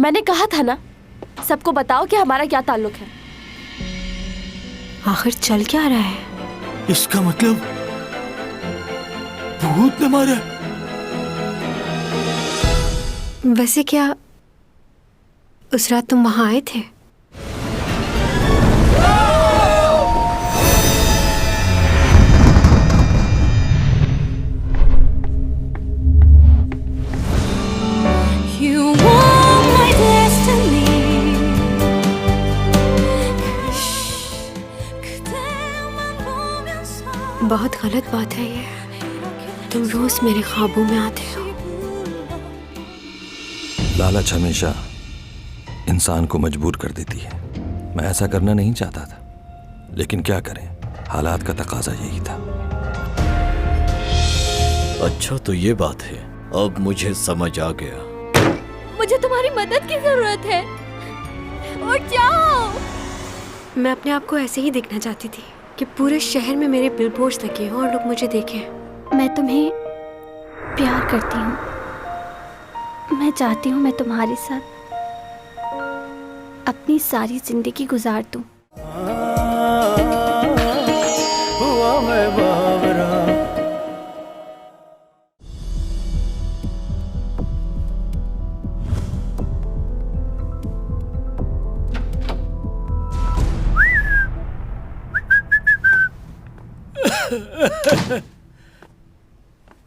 मैंने कहा था ना, सबको बताओ कि हमारा क्या ताल्लुक है। आखिर चल क्या रहा है? इसका मतलब भूत ने मारा। वैसे क्या उस रात तुम वहां आए थे? बहुत गलत बात है ये। तुम रोज मेरे ख्वाबों में आते हो। लालच हमेशा इंसान को मजबूर कर देती है। मैं ऐसा करना नहीं चाहता था, लेकिन क्या करें, हालात का तकाजा यही था। अच्छा तो ये बात है, अब मुझे समझ आ गया। मुझे तुम्हारी मदद की जरूरत है। उठ जाओ। मैं अपने आप को ऐसे ही देखना चाहती थी कि पूरे शहर में मेरे बिलबोर्ड्स लगे हों और लोग मुझे देखें। मैं तुम्हें प्यार करती हूँ। मैं चाहती हूँ मैं तुम्हारे साथ अपनी सारी जिंदगी गुजार दूँ।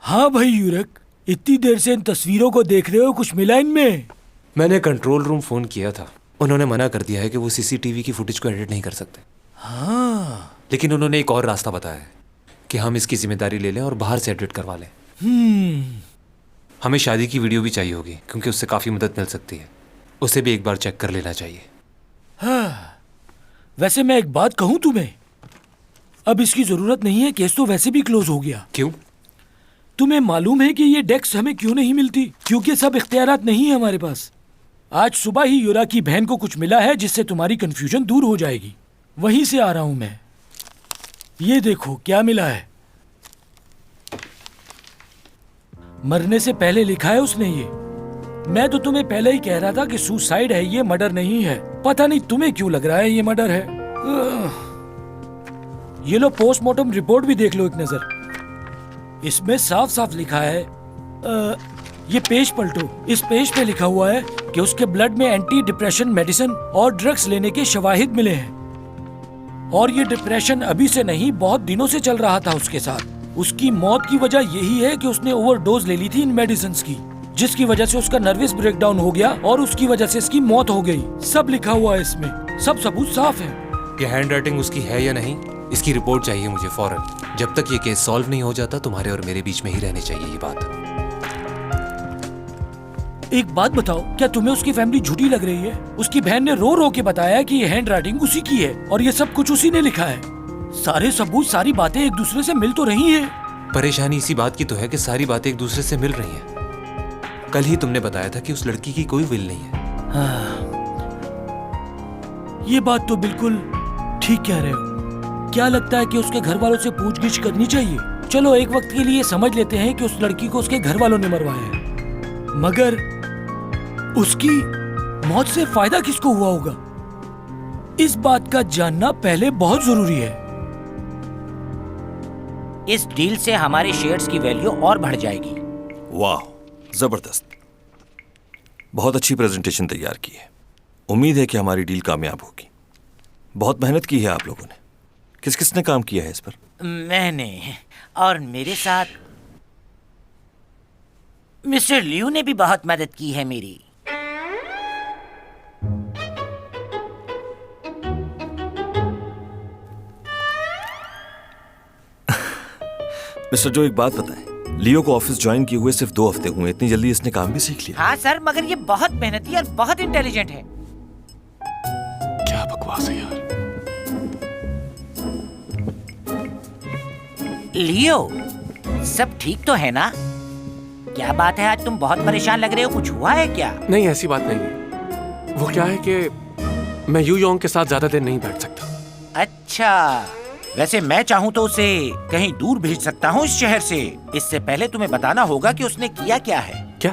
हाँ भाई यूरक, इतनी देर से इन तस्वीरों को देख रहे हो, कुछ मिला इनमें? मैंने कंट्रोल रूम फोन किया था, उन्होंने मना कर दिया है कि वो सीसीटीवी की फुटेज को एडिट नहीं कर सकते। हाँ, लेकिन उन्होंने एक और रास्ता बताया है कि हम इसकी जिम्मेदारी ले लें और बाहर से एडिट करवा लें। हमें शादी की वीडियो भी चाहिए होगी, क्योंकि उससे काफी मदद मिल सकती है। उसे भी एक बार चेक कर लेना चाहिए। हाँ, वैसे मैं एक बात कहूँ तुम्हें, अब इसकी जरूरत नहीं है, केस तो वैसे भी क्लोज हो गया। क्यों? तुम्हें मालूम है कि ये डेस्क हमें क्यों नहीं मिलती? क्योंकि सब इख्तियारात नहीं है हमारे पास। आज सुबह ही यूरा की बहन को कुछ मिला है जिससे तुम्हारी कंफ्यूजन दूर हो जाएगी। वहीं से आ रहा हूं मैं। ये देखो क्या मिला है। मरने से पहले लिखा है उसने ये। मैं तो तुम्हें पहले ही कह रहा था कि सुसाइड है, ये मर्डर नहीं है। पता नहीं तुम्हें क्यों लग रहा है ये मर्डर है। ये लो, पोस्टमार्टम रिपोर्ट भी देख लो एक नजर। इसमें साफ साफ लिखा है, ये पेज पलटो। इस पेज पे लिखा हुआ है कि उसके ब्लड में एंटी डिप्रेशन मेडिसिन और ड्रग्स लेने के शवाहिद मिले हैं। और ये डिप्रेशन अभी से नहीं, बहुत दिनों से चल रहा था उसके साथ। उसकी मौत की वजह यही है कि उसने ओवरडोज ले ली थी इन मेडिसिन की, जिसकी वजह से उसका नर्वस ब्रेकडाउन हो गया और उसकी वजह से इसकी मौत हो गई। सब लिखा हुआ है इसमें, सब सबूत साफ है। ये हैंड राइटिंग उसकी है या नहीं, इसकी रिपोर्ट चाहिए मुझे फौरन। जब तक ये केस सॉल्व नहीं हो जाता, तुम्हारे और मेरे बीच में ही रहनी चाहिए ये बात। एक बात बताओ, क्या तुम्हें उसकी फैमिली झूठी लग रही है? उसकी बहन ने रो रो के बताया कि ये हैंड राइटिंग उसी की है और ये सब कुछ उसी ने लिखा है। सारे सबूत, सारी बातें एक दूसरे से मिल तो रही हैं। परेशानी इसी बात की तो है कि सारी बातें एक दूसरे से मिल रही हैं। कल ही तुमने बताया था कि उस लड़की की कोई विल नहीं है। हाँ, ये बात तो बिल्कुल ठीक कह रहे हो। क्या लगता है कि उसके घर वालों से पूछगिछ करनी चाहिए? चलो एक वक्त के लिए समझ लेते हैं कि उस लड़की को उसके घर वालों ने मरवाया है, मगर उसकी मौत से फायदा किसको हुआ होगा? इस बात का जानना पहले बहुत जरूरी है। इस डील से हमारे शेयर्स की वैल्यू और बढ़ जाएगी। वाह, जबरदस्त, बहुत अच्छी प्रेजेंटेशन तैयार की है। उम्मीद है कि हमारी डील कामयाब होगी। बहुत मेहनत की है आप लोगों ने। किस किसने काम किया है इस पर? मैंने, और मेरे साथ मिस्टर लियू ने भी बहुत मदद की है मेरी। मिस्टर जो, एक बात बताएं, लियो को ऑफिस ज्वाइन किए हुए सिर्फ 2 हफ्ते हुए, इतनी जल्दी इसने काम भी सीख लिया? हाँ सर, मगर ये बहुत मेहनती और बहुत इंटेलिजेंट है। क्या बकवास है यार। लियो, सब ठीक तो है ना? क्या बात है, आज तुम बहुत परेशान लग रहे हो, कुछ हुआ है क्या? नहीं, ऐसी बात नहीं है। वो क्या है कि मैं यू योंग के साथ ज्यादा देर नहीं बैठ सकता। अच्छा, वैसे मैं चाहूँ तो उसे कहीं दूर भेज सकता हूँ इस शहर से। इससे पहले तुम्हें बताना होगा कि उसने किया क्या है। क्या?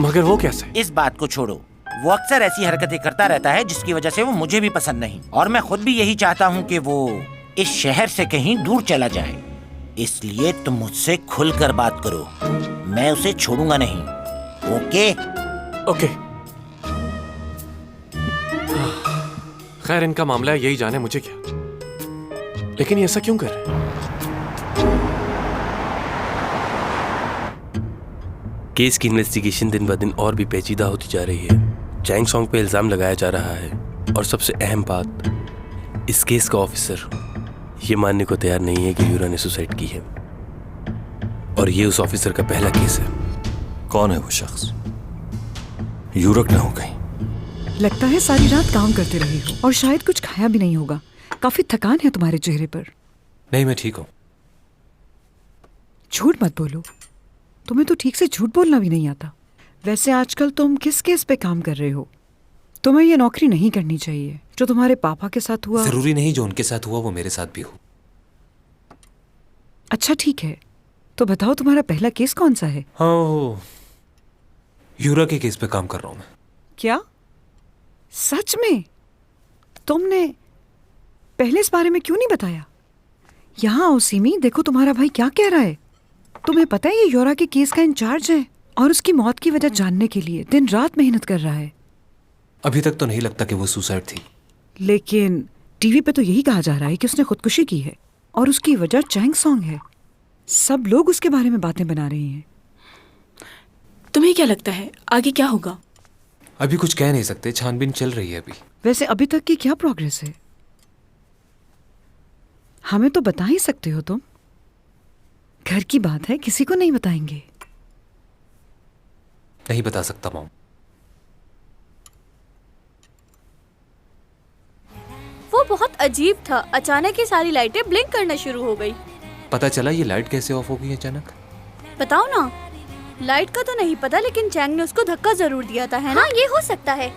मगर वो कैसे? इस बात को छोड़ो, वो अक्सर ऐसी हरकतें करता रहता है जिसकी वजह से वो मुझे भी पसंद नहीं, और मैं खुद भी यही चाहता हूँ कि वो इस शहर से कहीं दूर चला जाए। इसलिए तुम मुझसे खुलकर बात करो, मैं उसे छोड़ूंगा नहीं। ओके? ओके। खैर, इनका मामला है, यही जाने मुझे क्या। लेकिन ये ऐसा क्यों कर रहे हैं? केस की इन्वेस्टिगेशन दिन ब दिन और भी पेचीदा होती जा रही है। चैंग सॉन्ग पे इल्जाम लगाया जा रहा है, और सबसे अहम बात, इस केस का ऑफिसर ये मानने को तैयार नहीं है कि यूरा ने सुसाइड की है, और ये उस ऑफिसर का पहला केस है। कौन है वो शख्स? यूरक ना हो कहीं? लगता है सारी रात काम करते रहे हो और शायद कुछ खाया भी नहीं होगा। काफी थकान है तुम्हारे चेहरे पर। नहीं, मैं ठीक हूँ। झूठ मत बोलो, तुम्हें तो ठीक से झूठ बोलना भी नहीं आता। वैसे आजकल तुम किस केस पे काम कर रहे हो? तुम्हें ये नौकरी नहीं करनी चाहिए। जो तुम्हारे पापा के साथ हुआ। जरूरी नहीं जो उनके साथ हुआ वो मेरे साथ भी हो। अच्छा ठीक है, तो बताओ तुम्हारा पहला केस कौन सा है? हाँ, यूरा के केस पे काम कर रहा हूँ मैं। क्या सच में? तुमने पहले इस बारे में क्यों नहीं बताया? यहाँ आओ सीमी, देखो तुम्हारा भाई क्या कह रहा है। तुम्हें पता है ये यूरा के केस का इंचार्ज है और उसकी मौत की वजह जानने के लिए दिन रात मेहनत कर रहा है। अभी तक तो नहीं लगता कि वो सुसाइड थी। लेकिन टीवी पे तो यही कहा जा रहा है कि उसने खुदकुशी की है और उसकी वजह चैंग सॉन्ग है। सब लोग उसके बारे में बातें बना रहे हैं। तुम्हें क्या लगता है आगे क्या होगा? अभी कुछ कह नहीं सकते, छानबीन चल रही है अभी। वैसे अभी तक की क्या प्रोग्रेस है? हमें तो बता ही सकते हो तुम। घर की बात है, किसी को नहीं बताएंगे। नहीं बता सकता मॉम। वो बहुत अजीब था, अचानक ही सारी लाइटें ब्लिंक करना शुरू हो गई। पता चला ये लाइट कैसे ऑफ हो गई अचानक? बताओ ना। लाइट का तो नहीं पता, लेकिन चैंग ने उसको धक्का जरूर दिया था, है ना? हाँ, ये हो सकता है।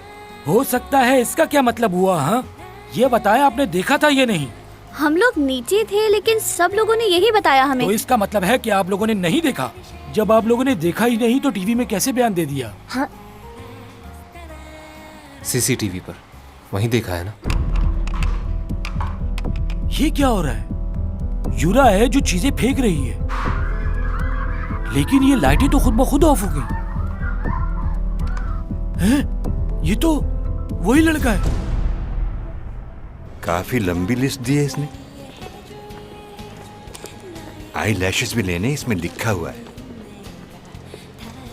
हो सकता है, इसका क्या मतलब हुआ? हाँ, ये बताया आपने देखा था ये नहीं? हम लोग नीचे थे, लेकिन सब लोगों ने यही बताया हमें। तो इसका मतलब है कि आप लोगों ने नहीं देखा। जब आप लोगों ने देखा ही नहीं तो टीवी में कैसे बयान दे दिया? हाँ। सीसीटीवी पर वहीं देखा है ना। ये क्या हो रहा है? यूरा है जो चीजें फेंक रही है, लेकिन ये लाइटें तो खुद ब खुद ऑफ हो गई। हैं? ये तो वही लड़का है। काफी लंबी लिस्ट दी है इसने। आई लैशेस भी लेने इसमें लिखा हुआ है।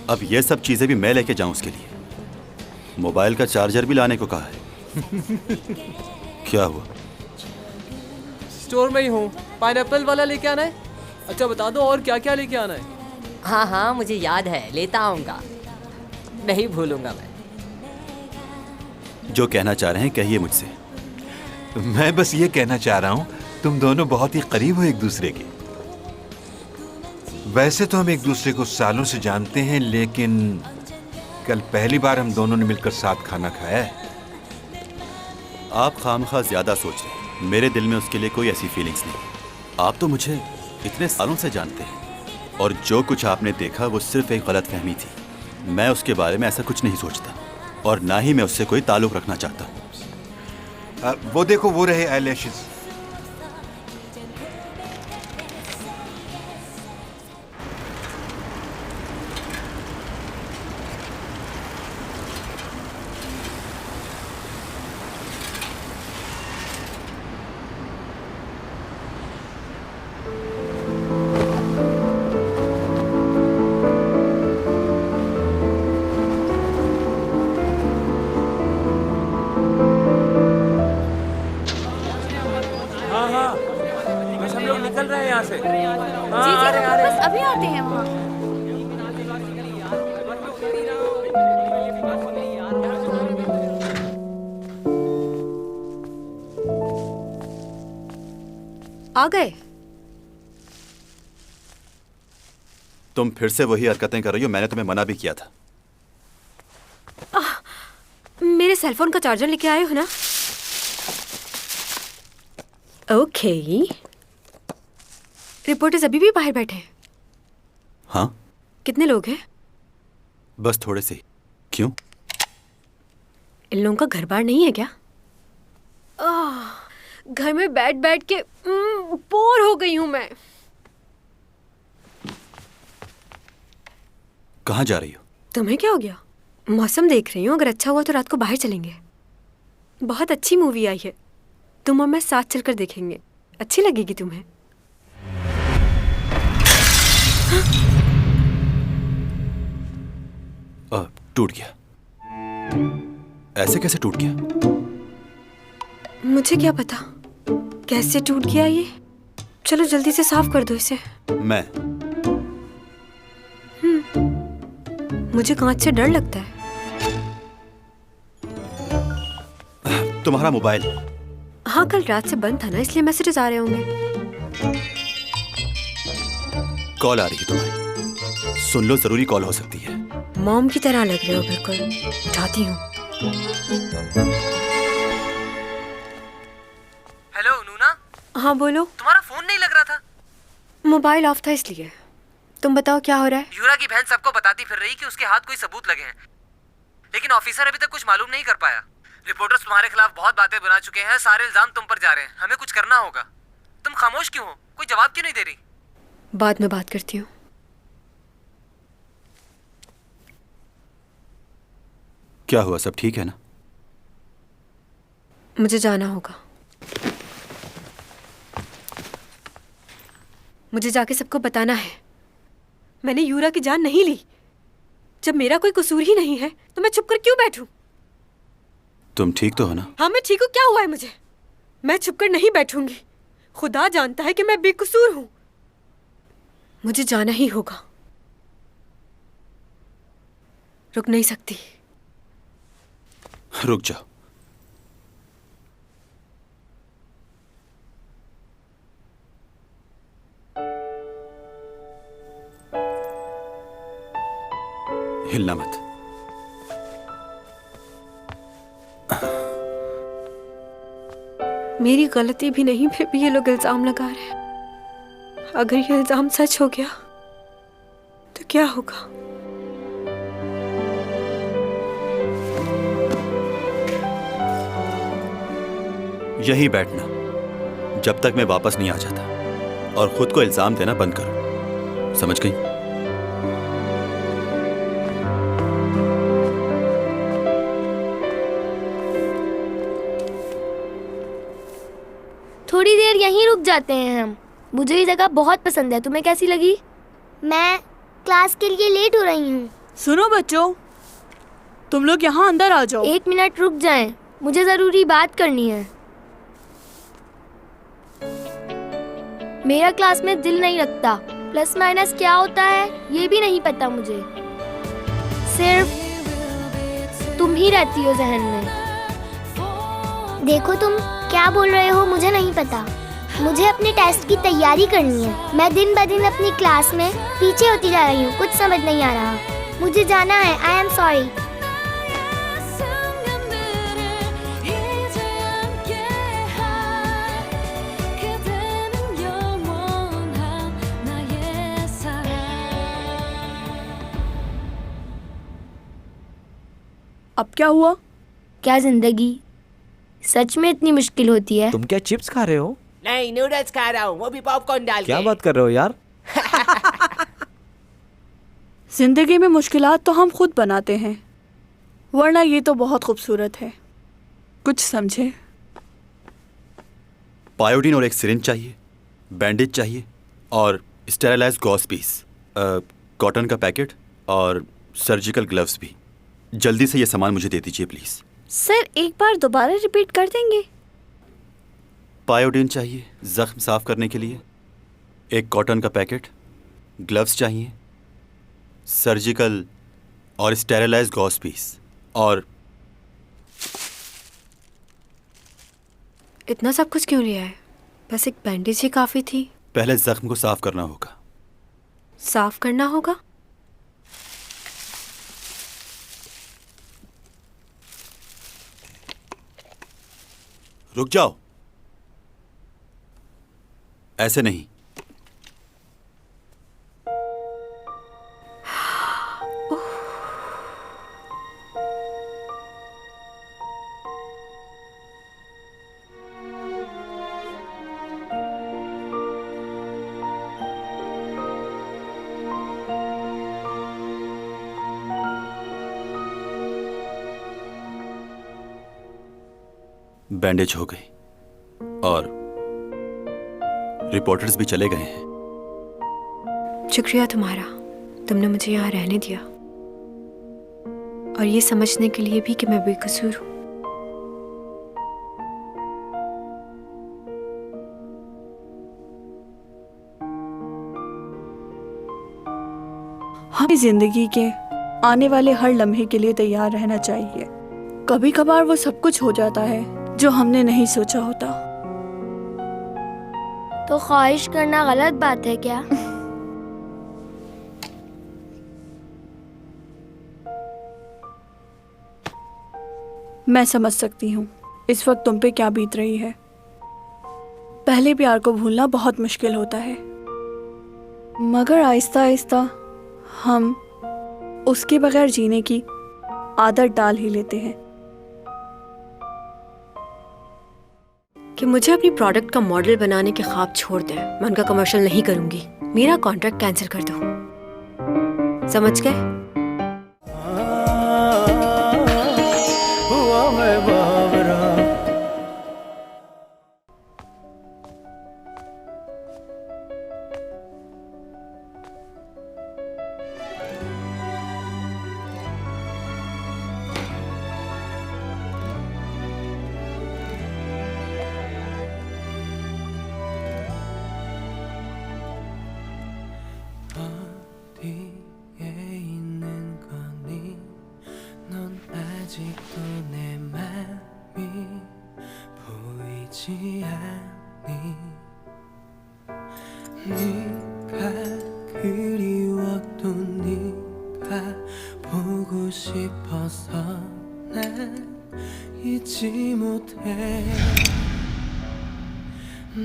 अब ये सब चीजें भी मैं लेके जाऊं उसके लिए। मोबाइल का चार्जर भी लाने को कहा है। क्या हुआ? स्टोर में ही हूँ। पाइनएप्पल वाला लेके आना है? अच्छा बता दो और क्या क्या लेके आना है? हाँ हाँ मुझे याद है, लेता आऊंगा, नहीं भूलूंगा मैं। जो कहना चाह रहे हैं कहिए मुझसे। मैं बस ये कहना चाह रहा हूँ तुम दोनों बहुत ही करीब हो एक दूसरे के। वैसे तो हम एक दूसरे को सालों से जानते हैं, लेकिन कल पहली बार हम दोनों ने मिलकर साथ खाना खाया है। आप खामखा ज्यादा सोच रहे हैं। मेरे दिल में उसके लिए कोई ऐसी फीलिंग्स नहीं। आप तो मुझे इतने सालों से जानते हैं, और जो कुछ आपने देखा वो सिर्फ एक गलतफहमी थी। मैं उसके बारे में ऐसा कुछ नहीं सोचता, और ना ही मैं उससे कोई ताल्लुक रखना चाहता हूँ। वो देखो, वो रहे आईलैशेस। निकल रहे हैं यहाँ से। जी जी, हम बस अभी आते हैं वहाँ। आ गए? तुम फिर से वही हरकतें कर रही हो। मैंने तुम्हें मना भी किया था। मेरे सेलफोन का चार्जर लेके आए हो ना? ओके। रिपोर्टर्स अभी भी बाहर बैठे हैं? हाँ। कितने लोग हैं? बस थोड़े से। क्यों? इन लोगों का घर बार नहीं है क्या? घर में बैठ बैठ के बोर हो गई हूं मैं। कहाँ जा रही हो? तुम्हें क्या हो गया? मौसम देख रही हूँ, अगर अच्छा हुआ तो रात को बाहर चलेंगे। बहुत अच्छी मूवी आई है, तुम और मैं साथ चलकर देखेंगे, अच्छी लगेगी तुम्हें। टूट गया। ऐसे कैसे टूट गया? मुझे क्या पता कैसे टूट गया ये। चलो जल्दी से साफ कर दो इसे। मैं? मुझे कांच से डर लगता है। तुम्हारा मोबाइल? हाँ, कल रात से बंद था ना, इसलिए मैसेजेस आ रहे होंगे। कॉल आ रही है तुम्हारी, सुन लो, जरूरी कॉल हो सकती है। मॉम की तरह लग रहे हो बिल्कुल। उठाती हूँ। हेलो नूना। हाँ बोलो। तुम्हारा फोन नहीं लग रहा था। मोबाइल ऑफ था इसलिए। तुम बताओ क्या हो रहा है? यूरा की बहन सबको बताती फिर रही कि उसके हाथ कोई सबूत लगे हैं, लेकिन ऑफिसर अभी तक कुछ मालूम नहीं कर पाया। रिपोर्टर्स तुम्हारे खिलाफ बहुत बातें बना चुके हैं, सारे इल्जाम तुम पर जा रहे हैं। हमें कुछ करना होगा। तुम खामोश क्यों हो? कोई जवाब क्यों नहीं दे रही? बाद में बात करती हूँ। क्या हुआ? सब ठीक है ना? मुझे जाना होगा। मुझे जाके सबको बताना है मैंने यूरा की जान नहीं ली। जब मेरा कोई कसूर ही नहीं है तो मैं छुपकर क्यों बैठूं? तुम ठीक तो हो ना? हाँ मैं ठीक हूँ। क्या हुआ है मुझे? मैं छुपकर नहीं बैठूंगी। खुदा जानता है कि मैं बेकसूर हूं। मुझे जाना ही होगा। रुक नहीं सकती। रुक जाओ। हिलना मत। मेरी गलती भी नहीं, फिर भी ये लोग इल्जाम लगा रहे हैं। अगर ये इल्जाम सच हो गया तो क्या होगा? यहीं बैठना जब तक मैं वापस नहीं आ जाता, और खुद को इल्जाम देना बंद करो, समझ गई? थोड़ी देर यहीं रुक जाते हैं हम। मुझे ये जगह बहुत पसंद है। तुम्हें कैसी लगी? मैं क्लास के लिए लेट हो रही हूँ। सुनो बच्चों, तुम लोग यहाँ अंदर आ जाओ। 1 मिनट रुक जाएं, मुझे जरूरी बात करनी है। मेरा क्लास में दिल नहीं लगता। प्लस माइनस क्या होता है ये भी नहीं पता मुझे। सिर्फ तुम ही रहती हो जहन में। देखो तुम क्या बोल रहे हो मुझे नहीं पता। मुझे अपने टेस्ट की तैयारी करनी है। मैं दिन ब दिन अपनी क्लास में पीछे होती जा रही हूँ। कुछ समझ नहीं आ रहा। मुझे जाना है। I am sorry. अब क्या हुआ? क्या जिंदगी सच में इतनी मुश्किल होती है? तुम क्या चिप्स खा रहे हो? नहीं, नूडल्स खा रहा हूँ, वो भी पॉपकॉर्न डाल के। क्या बात कर रहे हो यार? जिंदगी में मुश्किलात तो हम खुद बनाते हैं, वरना ये तो बहुत खूबसूरत है। कुछ समझे? पायोडीन और एक सिरिंज चाहिए, बैंडेज चाहिए और स्टेरिलाइज गॉस पीस, कॉटन का पैकेट और सर्जिकल ग्लव्स भी। जल्दी से ये सामान मुझे दे दीजिए प्लीज। सर एक बार दोबारा रिपीट कर देंगे? पायोडीन चाहिए जख्म साफ करने के लिए, एक कॉटन का पैकेट, ग्लव्स चाहिए, सर्जिकल और स्टेरिलाइज गॉस पीस और इतना सब कुछ क्यों लिया है? बस एक बैंडेज ही काफी थी। पहले जख्म को साफ करना होगा। साफ करना होगा? रुक जाओ, ऐसे नहीं। बैंडेज हो गई और रिपोर्टर्स भी चले गए हैं। शुक्रिया तुम्हारा, तुमने मुझे यहाँ रहने दिया और ये समझने के लिए भी कि मैं बेकसूर हूँ। हमें जिंदगी के आने वाले हर लम्हे के लिए तैयार रहना चाहिए। कभी कभार वो सब कुछ हो जाता है जो हमने नहीं सोचा होता। तो ख्वाहिश करना गलत बात है क्या? मैं समझ सकती हूँ इस वक्त तुम पे क्या बीत रही है। पहले प्यार को भूलना बहुत मुश्किल होता है, मगर आहिस्ता आहिस्ता हम उसके बगैर जीने की आदत डाल ही लेते हैं। कि मुझे अपनी प्रोडक्ट का मॉडल बनाने के ख्वाब छोड़ दें, मैं उनका कमर्शियल नहीं करूंगी। मेरा कॉन्ट्रैक्ट कैंसिल कर दो, समझ गए?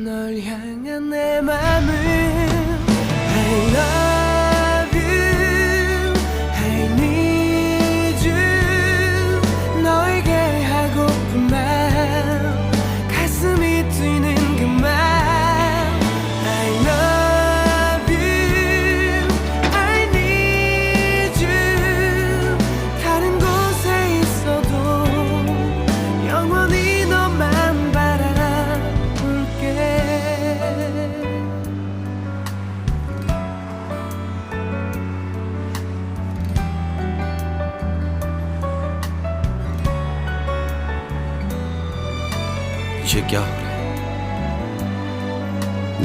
널 향한 내 맘은 I love you, I need you. 너에게 하고픈 말, 가슴이 뛰는 그 말. I love you, I need you. 다른 곳에 있어도 영원히 너만 바라볼게. ये क्या हो रहा है?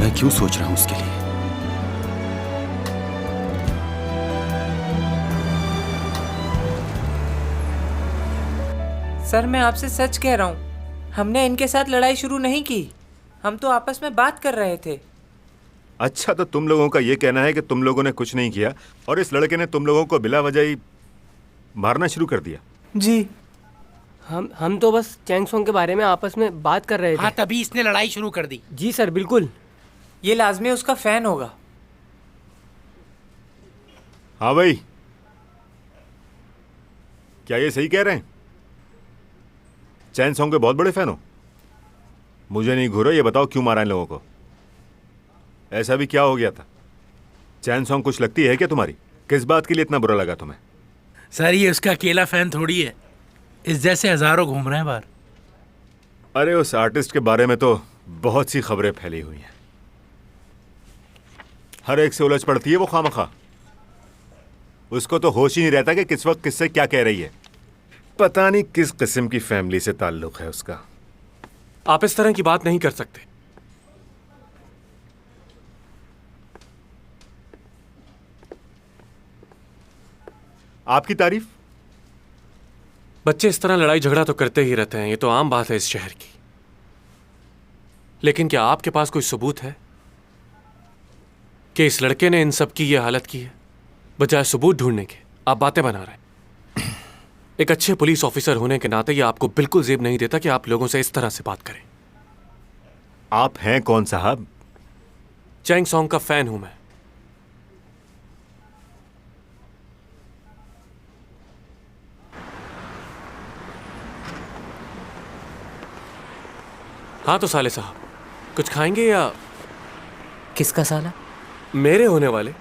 मैं क्यों सोच रहा हूं उसके लिए? सर मैं आपसे सच कह रहा हूँ, हमने इनके साथ लड़ाई शुरू नहीं की, हम तो आपस में बात कर रहे थे। अच्छा, तो तुम लोगों का ये कहना है कि तुम लोगों ने कुछ नहीं किया और इस लड़के ने तुम लोगों को बिला वजह ही मारना शुरू कर दिया? जी। हम तो बस चैंग सॉन्ग के बारे में आपस में बात कर रहे थे। हाँ, तभी इसने लड़ाई शुरू कर दी। जी सर, बिल्कुल। ये लाजमी उसका फैन होगा। हाँ भाई, क्या ये सही कह रहे हैं? चैन सॉन्ग के बहुत बड़े फैन हो? मुझे नहीं घूरा, ये बताओ क्यों मारा इन लोगों को? ऐसा भी क्या हो गया था? चैन सॉन्ग कुछ लगती है क्या तुम्हारी? किस बात के लिए इतना बुरा लगा तुम्हें? सर ये उसका अकेला फैन थोड़ी है, इस जैसे हजारों घूम रहे हैं बाहर। अरे उस आर्टिस्ट के बारे में तो बहुत सी खबरें फैली हुई हैं, हर एक से उलझ पड़ती है वो खामखा। उसको तो होश ही नहीं रहता कि किस वक्त किससे क्या कह रही है। पता नहीं किस किस्म की फैमिली से ताल्लुक है उसका। आप इस तरह की बात नहीं कर सकते। आपकी तारीफ? बच्चे इस तरह लड़ाई झगड़ा तो करते ही रहते हैं, ये तो आम बात है इस शहर की। लेकिन क्या आपके पास कोई सबूत है कि इस लड़के ने इन सब की ये हालत की है? बजाय सबूत ढूंढने के आप बातें बना रहे हैं। एक अच्छे पुलिस ऑफिसर होने के नाते ये आपको बिल्कुल जेब नहीं देता कि आप लोगों से इस तरह से बात करें। आप हैं कौन साहब? चैंग सॉन्ग का फैन हूं मैं। हाँ तो साले साहब, कुछ खाएंगे या? किसका साला? मेरे होने वाले।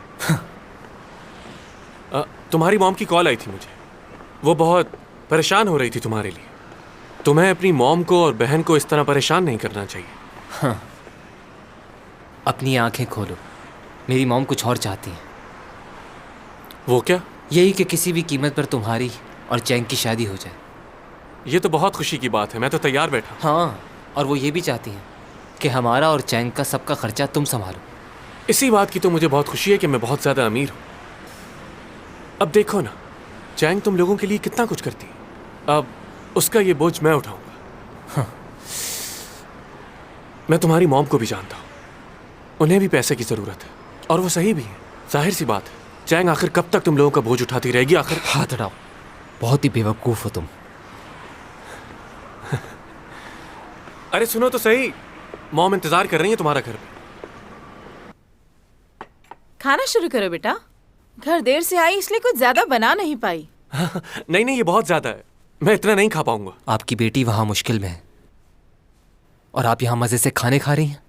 तुम्हारी मॉम की कॉल आई थी मुझे, वो बहुत परेशान हो रही थी तुम्हारे लिए, तुम्हें अपनी मॉम को और बहन को इस तरह परेशान नहीं करना चाहिए। हाँ, अपनी आंखें खोलो, मेरी मॉम कुछ और चाहती है। वो क्या? यही कि किसी भी कीमत पर तुम्हारी और चैंग की शादी हो जाए। ये तो बहुत खुशी की बात है, मैं तो तैयार बैठा। हाँ, और वो ये भी चाहती हैं कि हमारा और चैंग का सबका खर्चा तुम संभालो। इसी बात की तो मुझे बहुत खुशी है कि मैं बहुत ज़्यादा अमीर हूँ। अब देखो ना, चैंग तुम लोगों के लिए कितना कुछ करती है, अब उसका ये बोझ मैं उठाऊंगा। हाँ। मैं तुम्हारी मॉम को भी जानता हूँ, उन्हें भी पैसे की ज़रूरत है, और वो सही भी है। जाहिर सी बात है, चैंग आखिर कब तक तुम लोगों का बोझ उठाती रहेगी? आखिर हाथ हटाओ, बहुत ही बेवकूफ़ हो तुम। अरे सुनो तो सही, मॉम इंतजार कर रही है तुम्हारा घर पे। खाना शुरू करो बेटा, घर देर से आई इसलिए कुछ ज्यादा बना नहीं पाई। नहीं नहीं, ये बहुत ज्यादा है, मैं इतना नहीं खा पाऊंगा। आपकी बेटी वहां मुश्किल में है और आप यहाँ मजे से खाने खा रही हैं।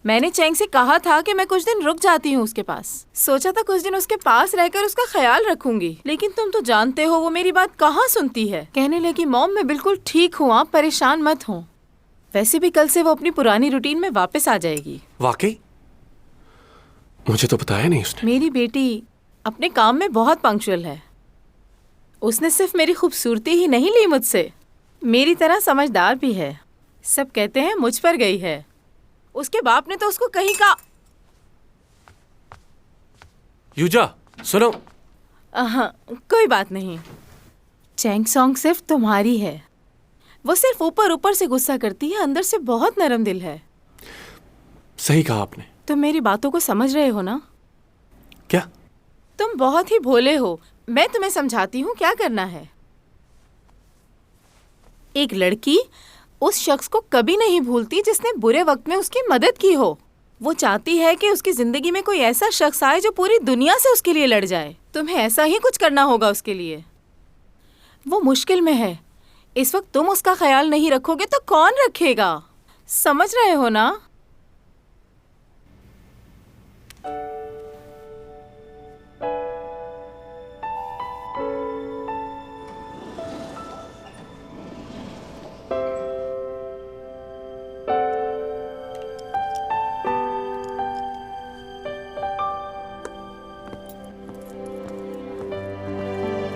मैंने चैंग से कहा था कि मैं कुछ दिन रुक जाती हूँ उसके पास। सोचा था कुछ दिन उसके पास रहकर उसका ख्याल रखूंगी, लेकिन तुम तो जानते हो वो मेरी बात कहाँ सुनती है। कहने लगी मॉम मैं बिल्कुल ठीक हूँ, आप परेशान मत हो। वैसे भी कल से वो अपनी पुरानी रूटीन में वापस आ जाएगी। वाकई? मुझे तो बताया नहीं उसने। मेरी बेटी अपने काम में बहुत पंक्चुअल है। उसने सिर्फ मेरी खूबसूरती ही नहीं ली मुझसे, मेरी तरह समझदार भी है। सब कहते हैं मुझ पर गई है। उसके बाप ने तो उसको कहीं का। यूजा सुनो। कोई बात नहीं, चैंग सॉन्ग सिर्फ तुम्हारी है। वो सिर्फ ऊपर ऊपर से गुस्सा करती है, अंदर से बहुत नरम दिल है। सही कहा आपने। तुम मेरी बातों को समझ रहे हो ना? क्या? तुम बहुत ही भोले हो, मैं तुम्हें समझाती हूँ क्या करना है। एक लड़की उस शख्स को कभी नहीं भूलती जिसने बुरे वक्त में उसकी मदद की हो। वो चाहती है कि उसकी जिंदगी में कोई ऐसा शख्स आए जो पूरी दुनिया से उसके लिए लड़ जाए। तुम्हें ऐसा ही कुछ करना होगा उसके लिए। वो मुश्किल में है, इस वक्त तुम उसका ख्याल नहीं रखोगे तो कौन रखेगा? समझ रहे हो ना?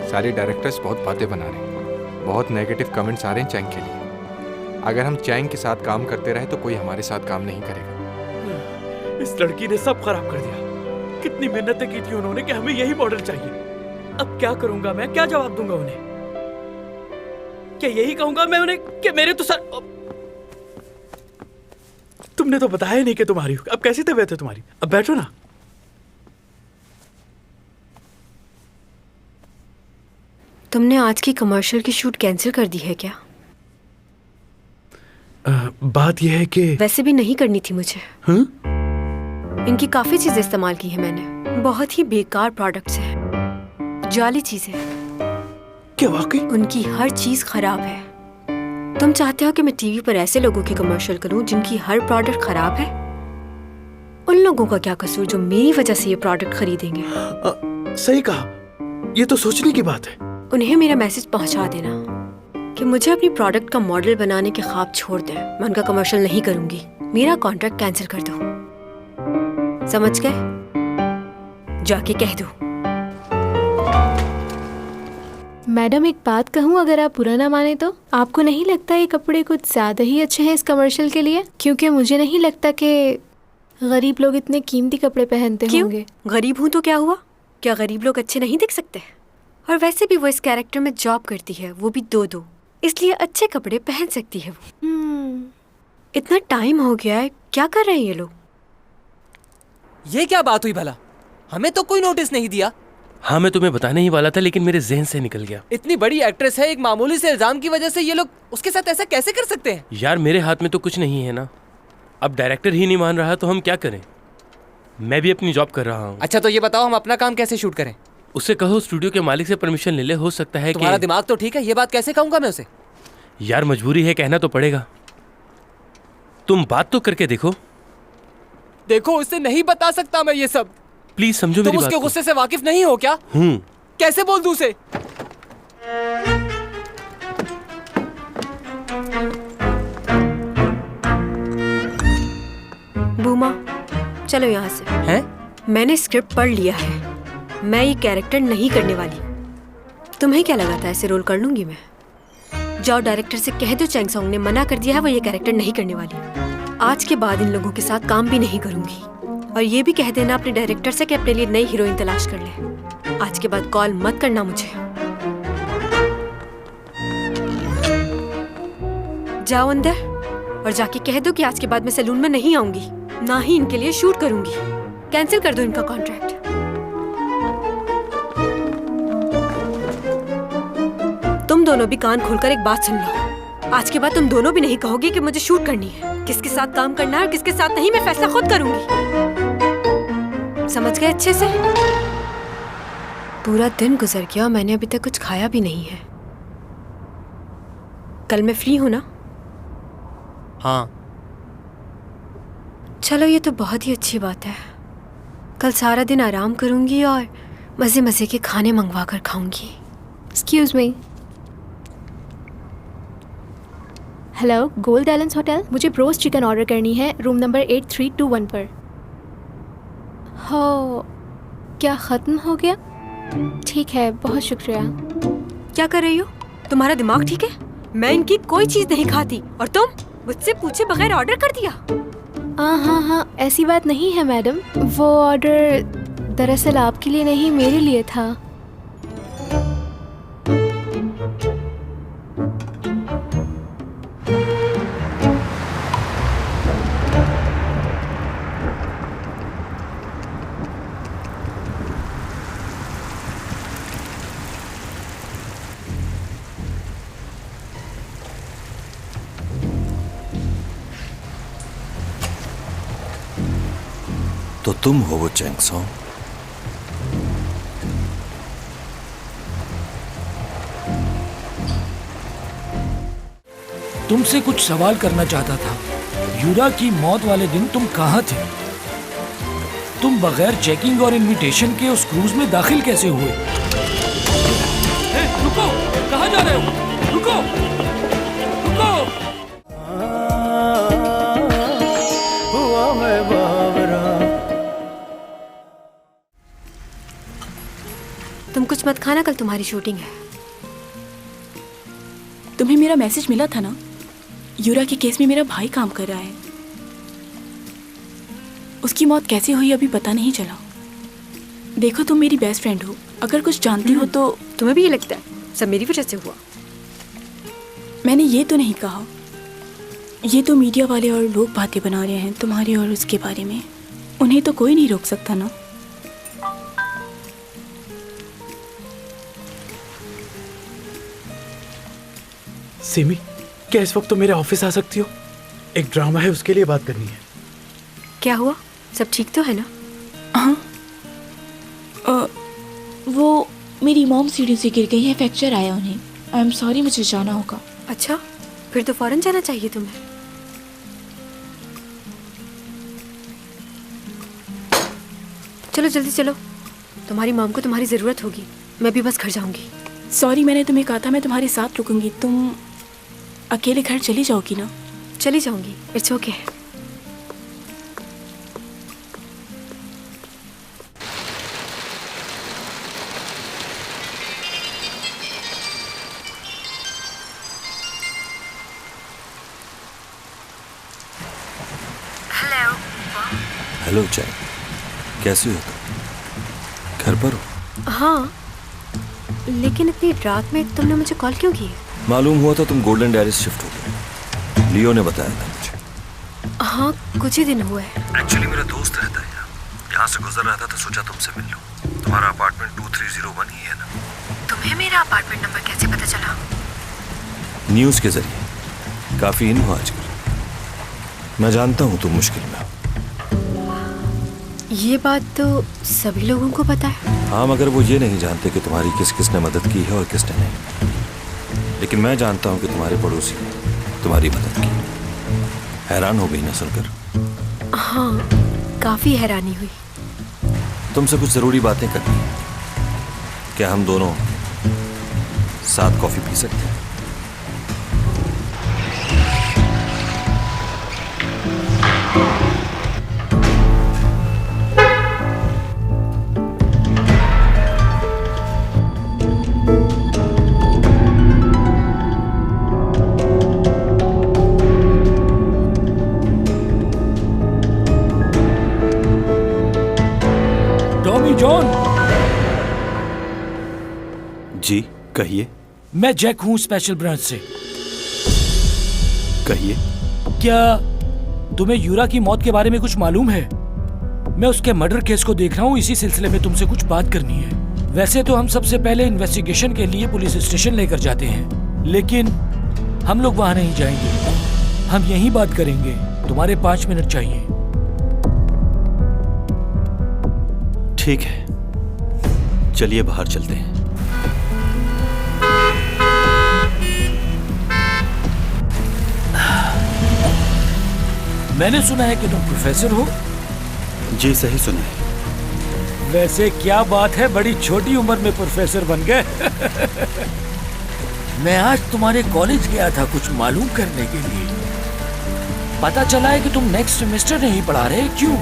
सारे डायरेक्टर्स बहुत बातें बना रहे हैं, बहुत नेगेटिव कमेंट्स आ रहे हैं चैंग के लिए। अगर हम चैंग के साथ काम करते रहे तो कोई हमारे साथ काम नहीं करेगा। इस लड़की ने सब खराब कर दिया। कितनी मेहनतें की थी उन्होंने कि हमें यही मॉडल चाहिए। अब क्या करूंगा मैं? क्या जवाब दूंगा उन्हें? क्या यही कहूंगा मैं उन्हें कि मेरे तो सर। तुमने तो बताया नहीं कि तुम्हारी। अब कैसी तबीयत है तुम्हारी? अब बैठो ना। तुमने आज की कमर्शियल की शूट कैंसिल कर दी है क्या? बात यह है कि वैसे भी नहीं करनी थी मुझे। इनकी काफी चीजें इस्तेमाल की है मैंने, बहुत ही बेकार प्रोडक्ट्स हैं, जाली चीजें। क्या वाकई? उनकी हर चीज खराब है। तुम चाहते हो कि मैं टीवी पर ऐसे लोगों की कमर्शियल करूं जिनकी हर प्रोडक्ट खराब है? उन लोगों का क्या कसूर जो मेरी वजह से ये प्रोडक्ट खरीदेंगे? सही कहा, ये तो सोचने की बात है। उन्हें मेरा मैसेज पहुंचा देना कि मुझे अपनी प्रोडक्ट का मॉडल बनाने के ख्वाब छोड़ दें। मैं उनका कमर्शियल नहीं करूंगी, मेरा कॉन्ट्रैक्ट कैंसिल कर दो। समझ गए? जाके कह दो। मैडम एक बात कहूँ, अगर आप बुरा ना माने तो? आपको नहीं लगता ये कपड़े कुछ ज़्यादा ही अच्छे हैं इस कमर्शियल के लिए? क्योंकि मुझे नहीं लगता कि गरीब लोग इतने कीमती कपड़े पहनते होंगे। गरीब हूँ तो क्या हुआ? क्या गरीब लोग अच्छे नहीं दिख सकते? और वैसे भी वो इस कैरेक्टर में जॉब करती है, वो भी 2-2, इसलिए अच्छे कपड़े पहन सकती है वो। इतना टाइम हो गया है, क्या कर रहे हैं ये लोग? ये क्या बात हुई भला? हमें तो कोई नोटिस नहीं दिया। हाँ, मैं तुम्हें बताने ही वाला था लेकिन मेरे जहन से निकल गया। इतनी बड़ी एक्ट्रेस है, एक मामूली से इल्जाम की वजह से ये लोग उसके साथ ऐसा कैसे कर सकते हैं? यार मेरे हाथ में तो कुछ नहीं है ना। अब डायरेक्टर ही नहीं मान रहा तो हम क्या करें? मैं भी अपनी जॉब कर रहा हूँ। अच्छा तो ये बताओ हम अपना काम कैसे शूट करें? उससे कहो स्टूडियो के मालिक से परमिशन ले ले, हो सकता है कि। तुम्हारा दिमाग तो ठीक है, ये बात कैसे कहूंगा मैं उसे? यार मजबूरी है, कहना तो पड़ेगा। तुम बात तो करके देखो। देखो उससे नहीं बता सकता मैं ये सब। प्लीज समझो मेरी बात। तुम उसके गुस्से से वाकिफ नहीं हो क्या? हूँ। कैसे बोल दूं उसे? हुमा, चलो यहाँ से। हैं? मैंने स्क्रिप्ट पढ़ लिया है, मैं ये कैरेक्टर नहीं करने वाली। तुम्हें क्या लगा था ऐसे रोल कर लूंगी मैं? जाओ डायरेक्टर से कह दो चैंग सॉन्ग ने मना कर दिया है, वो ये कैरेक्टर नहीं करने वाली। आज के बाद इन लोगों के साथ काम भी नहीं करूंगी। और ये भी कह देना अपने डायरेक्टर से कि अपने लिए नई हीरोइन तलाश कर ले। आज के बाद कॉल मत करना मुझे। जाओ अंदर और जाके कह दो कि आज के बाद मैं सैलून में नहीं आऊंगी, ना ही इनके लिए शूट करूंगी। कैंसिल कर दो इनका कॉन्ट्रैक्ट। तुम दोनों भी कान खोलकर एक बात सुन लो। आज के बाद तुम दोनों भी नहीं कहोगे कि मुझे शूट करनी है। किसके साथ काम करना है और किसके साथ नहीं, मैं फैसला खुद करूंगी। समझ गए अच्छे से? पूरा दिन गुजर गया और मैंने अभी तक कुछ खाया भी नहीं है। कल मैं फ्री हूं ना? हाँ। चलो ये तो बहुत ही अच्छी बात है। कल सारा दिन आराम करूंगी और मजे मजे के खाने मंगवा कर खाऊंगी। Excuse me. Hello, gold एलेंस hotel. मुझे ब्रोस्ट चिकन ऑर्डर करनी है रूम नंबर 8321 पर। हो, क्या ख़त्म हो गया? ठीक है, बहुत शुक्रिया। क्या कर रही हो? तुम्हारा दिमाग ठीक है? मैं इनकी कोई चीज़ नहीं खाती और तुम मुझसे पूछे बगैर ऑर्डर कर दिया। हाँ, ऐसी बात नहीं है मैडम। वो ऑर्डर दरअसल आपके लिए नहीं, मेरे लिए था। तो तुम हो वो चैंग सॉन्ग? तुमसे कुछ सवाल करना चाहता था। यूरा की मौत वाले दिन तुम कहाँ थे? तुम बगैर चेकिंग और इनविटेशन के उस क्रूज में दाखिल कैसे हुए? रुको, कहाँ जा रहे हो? रुको, रुको। तुम कुछ मत खाना, कल तुम्हारी शूटिंग है। तुम्हें मेरा मैसेज मिला था ना? यूरा के केस में मेरा भाई काम कर रहा है। उसकी मौत कैसे हुई अभी पता नहीं चला। देखो, तुम मेरी बेस्ट फ्रेंड हो, अगर कुछ जानती हो तो। तुम्हें भी ये लगता है सब मेरी वजह से हुआ? मैंने ये तो नहीं कहा। ये तो मीडिया वाले और लोग बातें बना रहे हैं तुम्हारे और उसके बारे में। उन्हें तो कोई नहीं रोक सकता ना। सिमी, क्या इस वक्त तो मेरे ऑफिस आ सकती हो? एक ड्रामा है, उसके लिए बात करनी है। क्या हुआ? सब ठीक तो है ना? हाँ, वो मेरी मॉम सीढ़ी से गिर गई है, फ्रैक्चर आया उन्हें। आई एम सॉरी, मुझे जाना होगा। अच्छा, फिर तो फौरन जाना चाहिए तुम्हें। चलो जल्दी चलो, तुम्हारी मॉम को तुम्हारी जरूरत होगी। मैं भी बस घर जाऊंगी। सॉरी, मैंने तुम्हें कहा था मैं तुम्हारे साथ रुकूंगी। तुम अकेले घर चली जाओगी ना? चली जाऊंगी, इट्स ओके। हेलो चैंग, कैसी हो तुम? घर पर हो? हाँ, लेकिन इतनी रात में तुमने मुझे कॉल क्यों की? मालूम हुआ था तुम गोल्डन डायरीज शिफ्ट हो गए। लियो ने बताया था मुझे। हाँ, कुछ ही दिन हुए। एक्चुअली मेरा दोस्त रहता है यहाँ से गुजर रहा था तो सोचा तुमसे मिल लूं। तुम्हारा अपार्टमेंट 2301 ही है ना? तुम्हें मेरा अपार्टमेंट नंबर कैसे पता चला? न्यूज़ के जरिए। काफी इन हो आजकल। मैं जानता हूँ तुम मुश्किल में हो। ये बात तो सभी लोगों को पता है। हाँ, मगर वो ये नहीं जानते कि तुम्हारी किस किस ने मदद की है और किसने नहीं। लेकिन मैं जानता हूँ कि तुम्हारे पड़ोसी ने तुम्हारी मदद की। हैरान हो गई ना सुनकर? हाँ, काफी हैरानी हुई। तुमसे कुछ जरूरी बातें करनी है। क्या हम दोनों साथ कॉफी पी सकते हैं? Tommy John. जी कहिए। मैं जैक हूँ स्पेशल ब्रांच से। कहिए। क्या तुम्हें यूरा की मौत के बारे में कुछ मालूम है? मैं उसके मर्डर केस को देख रहा हूँ, इसी सिलसिले में तुमसे कुछ बात करनी है। वैसे तो हम सबसे पहले इन्वेस्टिगेशन के लिए पुलिस स्टेशन लेकर जाते हैं, लेकिन हम लोग वहाँ नहीं जाएंगे। हम यहीं बात करेंगे। तुम्हारे 5 मिनट चाहिए। ठीक है, चलिए बाहर चलते हैं। मैंने सुना है कि तुम प्रोफेसर हो। जी सही सुना है। वैसे क्या बात है, बड़ी छोटी उम्र में प्रोफेसर बन गए। मैं आज तुम्हारे कॉलेज गया था कुछ मालूम करने के लिए। पता चला है कि तुम नेक्स्ट सेमेस्टर नहीं पढ़ा रहे। क्यों?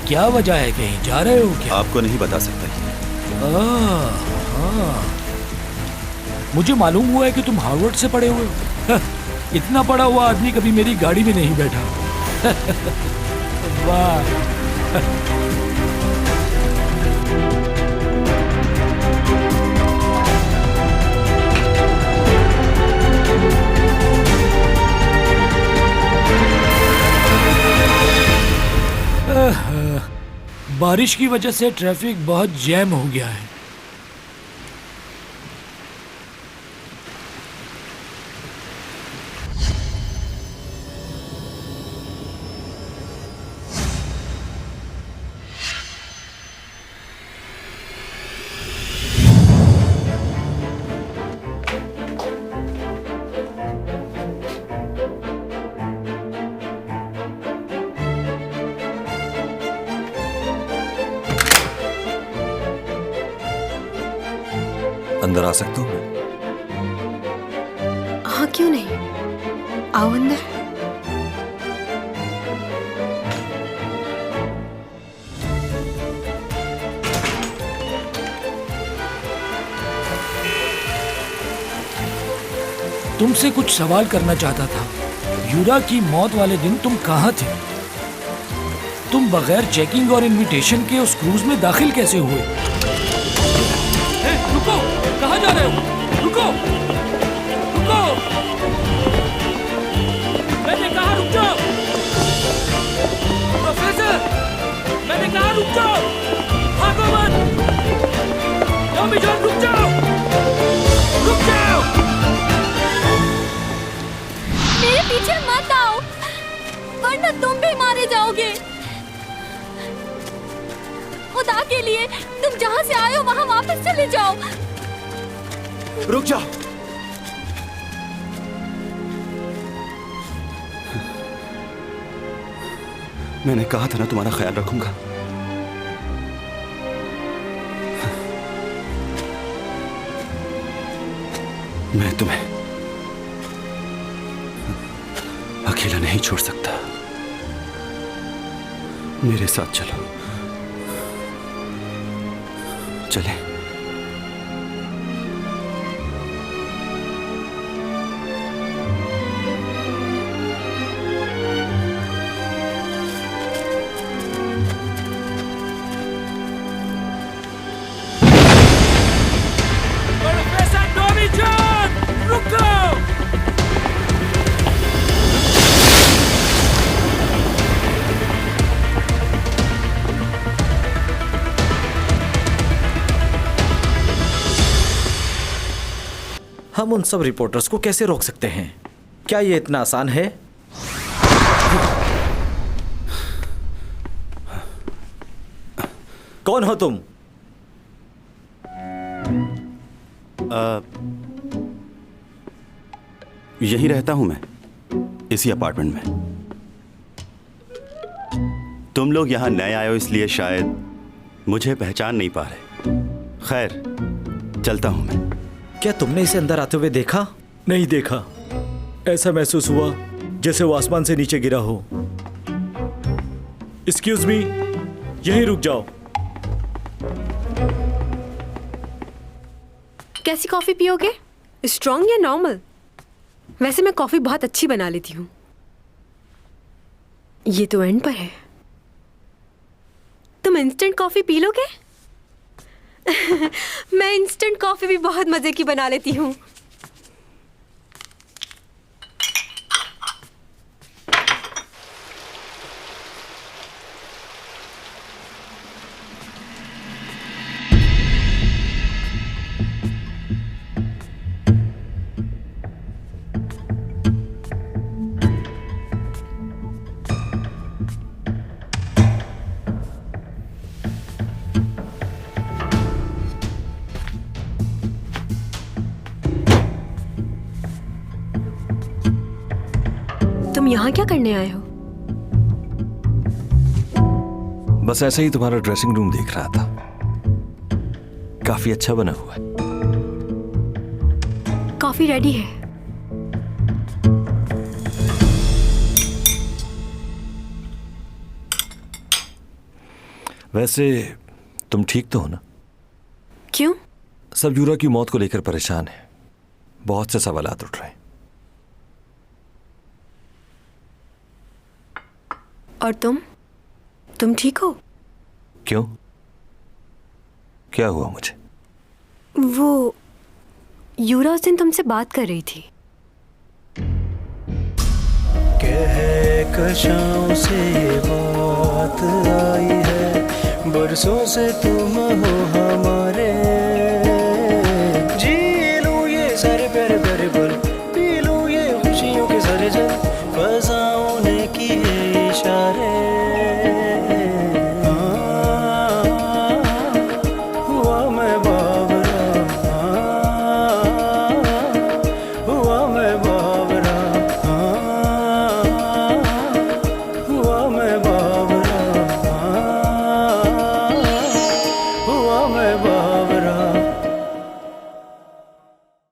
क्या वजह है? कहीं जा रहे हो क्या? आपको नहीं बता सकता। हाँ। मुझे मालूम हुआ है कि तुम हार्वर्ड से पढ़े हुए हो। इतना पढ़ा हुआ आदमी कभी मेरी गाड़ी में नहीं बैठा। वाह। बारिश की वजह से ट्रैफिक बहुत जैम हो गया है। अंदर आ सकता हूँ? हाँ क्यों नहीं, आओ अंदर। तुमसे कुछ सवाल करना चाहता था। यूरा की मौत वाले दिन तुम कहाँ थे? तुम बगैर चेकिंग और इनविटेशन के उस क्रूज में दाखिल कैसे हुए? रुको, कहाँ जा रहे हो? रुको, रुको। मैंने कहा रुक जाओ। प्रोफेसर, मैंने कहा रुक जाओ। भागो मत। टॉमी जॉन रुक जाओ, रुक जाओ। मेरे पीछे मत आओ, वरना तुम भी मारे जाओगे। खुदा के लिए तुम जहाँ से आए हो वहाँ वापस चले जाओ। रुक जाओ। मैंने कहा था ना तुम्हारा ख्याल रखूंगा। मैं तुम्हें अकेला नहीं छोड़ सकता। मेरे साथ चलो। चले। प्रोफेसर टॉमी जॉन, रुको। हम उन सब रिपोर्टर्स को कैसे रोक सकते हैं? क्या ये इतना आसान है? कौन हो तुम? यही रहता हूं मैं, इसी अपार्टमेंट में। तुम लोग यहां नए आए हो इसलिए शायद मुझे पहचान नहीं पा रहे। खैर, चलता हूं मैं। क्या तुमने इसे अंदर आते हुए देखा? नहीं देखा। ऐसा महसूस हुआ जैसे वो आसमान से नीचे गिरा हो। एक्सक्यूज मी, यहीं रुक जाओ। कैसी कॉफी पियोगे? स्ट्रॉन्ग या नॉर्मल? वैसे मैं कॉफी बहुत अच्छी बना लेती हूँ। ये तो एंड पर है। तुम तुम इंस्टेंट कॉफी पी लोगे? मैं इंस्टेंट कॉफी भी बहुत मजे की बना लेती हूँ। तुम यहाँ क्या करने आए हो? बस ऐसे ही तुम्हारा ड्रेसिंग रूम देख रहा था। काफी अच्छा बना हुआ है। कॉफी रेडी है। वैसे तुम ठीक तो हो ना? क्यों? सब यूरा की मौत को लेकर परेशान है। बहुत से सवालात उठ रहे हैं। और तुम ठीक हो? क्यों? क्या हुआ मुझे? वो यूरा उस दिन तुमसे बात कर रही थी। कहकशां से बात आई है, बरसों से तुम हो हमारे